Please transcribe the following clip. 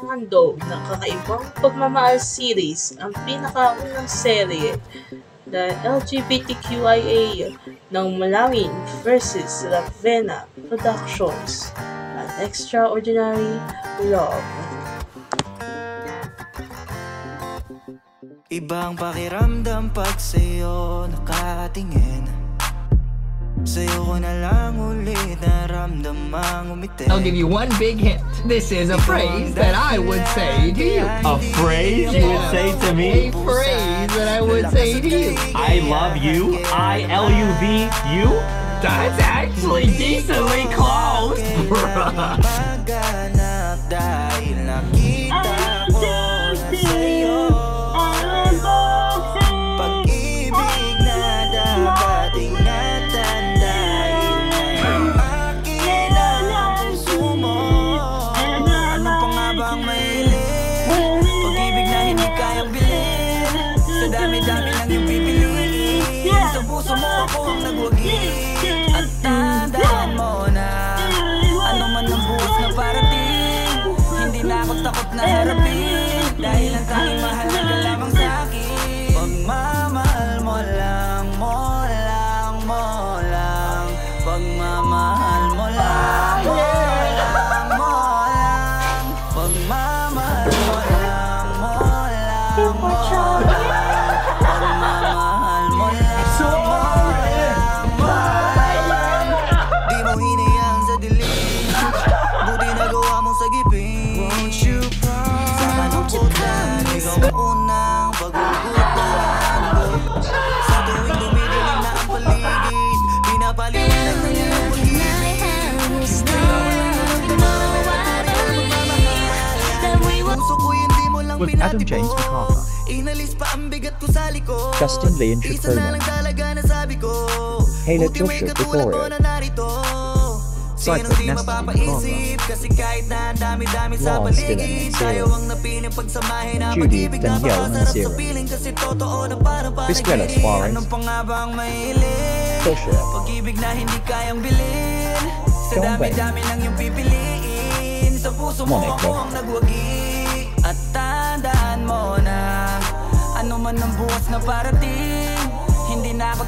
handog ng kakaibang pagmamahal series, ang pinakaunang serye na LGBTQIA ng Malawin versus Ravenna Productions, An Extraordinary Love. Ibang pakiramdam pag sa'yo nakatingin. Sa'yo ko na lang ulit naramdamang umiti. I'll give you one big hint. This is a phrase that I would say to you. A phrase you would say to me? A phrase that I would say to you. I love you? I-L-U-V, you? That's actually decently close! Maghanap dahil nakita ko na sa'yo pag-ibig na dapat ingatan dahil ngayon akin ang puso mo. Ano pa nga ba ang mahilig? Pag-ibig na hindi kayang bilhin. Sa dami-dami lang yung pipiliin. Sa puso mo ako ang nagwagi. At tandaan mo na ano man ang bukas na parating, hindi na ako takot na harapin. Dahil ang tanging mahalaga lamang sa'kin, pagmamahal mo lang, mo lang, mo lang. Pagmamahal mo lang, mo lang, mo lang. Pagmamahal mo lang, mo lang, mo lang. Pagmamahal mo lang, mo lang, mo lang. Di mo hinayang sa dilim, buti nagawa mong sagipin. Won't you promise? Sa kalungkutan, ikaw ang unang pag-ugutan ko. Sa tuwing dumidilim na ang paligid, pinapaliwanag na niya ang pag-ibig. Puso ko hindi mo lang With Adam James pinatibo. MacArthur, Inalis pa ang bigat ko sa likod. Justin Lee and Isa na Tripona, lang talaga nasabi ko. Halo Buti may Joshua katulad mo Gregorio, na narito. Sinong Cyclic di Nestor mapapaisip? Kasi kahit na ang dami-dami sa Lawrence paligid, Dylan tayo Mansero, ang napiling pagsamahin na Judy pag-ibig na Danielle pakasarap sa Mansero, piling. Kasi totoo na parang Crisquela panaginip. Suarez, Anong pa nga ba ang mahilig? Joshua, Pag-ibig na hindi kayang bilhin. Sa John Wayne, dami-dami lang yung pipiliin. Sa puso mo Monica, ako ang nagwagi. At tandaan mo na ano man ang bukas na parating, hindi na ako